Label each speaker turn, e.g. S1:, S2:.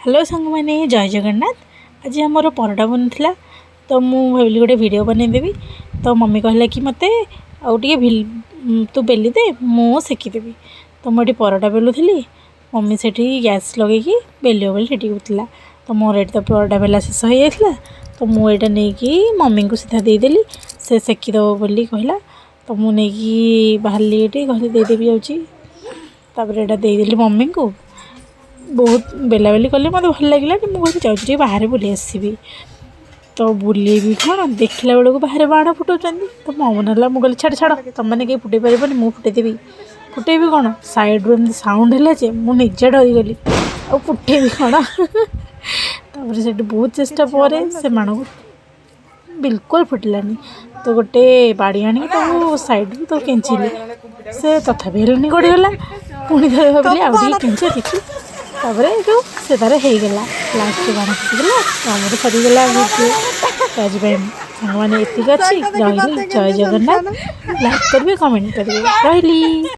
S1: Hello सांग मैंने जय जगन्नाथ। आज आमर परटा बनता तो मुझे भाविली गोटे वीडियो बनईदेवी। तो मम्मी कहला कि मत आउे तू बेली दे मु सेकिदेवी। तो मुझे परटा बेलुली मम्मी से गैस लगे बेलियो बोली सेठी होता। तो मोर ये तो परटा बेला शेष हो जाता। तो मुझे नहीं मम्मी को सीधा देदेली से सेकिदेव बोली कहला। तो मुझे बाहरली ये कहली देदेवी जाऊँगी यहाँ देदेली मम्मी को। बहुत बेला बेली कले मत भल लगे कि मुझे जाऊँगी बाहर बुले आसबि। तो बुलेबी कौन देखला बेलू बाहर बाण फुटाऊँ। तो मो मन है मुझे छाड़ छाड़ तुम मैंने कहीं फुटे पार मुझे फुटेदेवी। फुटेबी कौन साइड रू साउंड है मुझे डरीगली आ फुटेबी कौन। तापर से बहुत चेष्टा पर से माण को बिल्कुल फुटलानी। तो गोटे बाड़ी आनी तो साइड रू तो केंचिली से तथापि हेलानी गड़ीगला। पुणी थे भाविली आगे केंचे देखी तापर जो से तार होगला लास्ट बाण फुटीगला आमर सरीगला। आज सांग मैंने एतिक अच्छी रही। जय जगन्नाथ। लाइक करेंगे कमेंट करेंगे रही।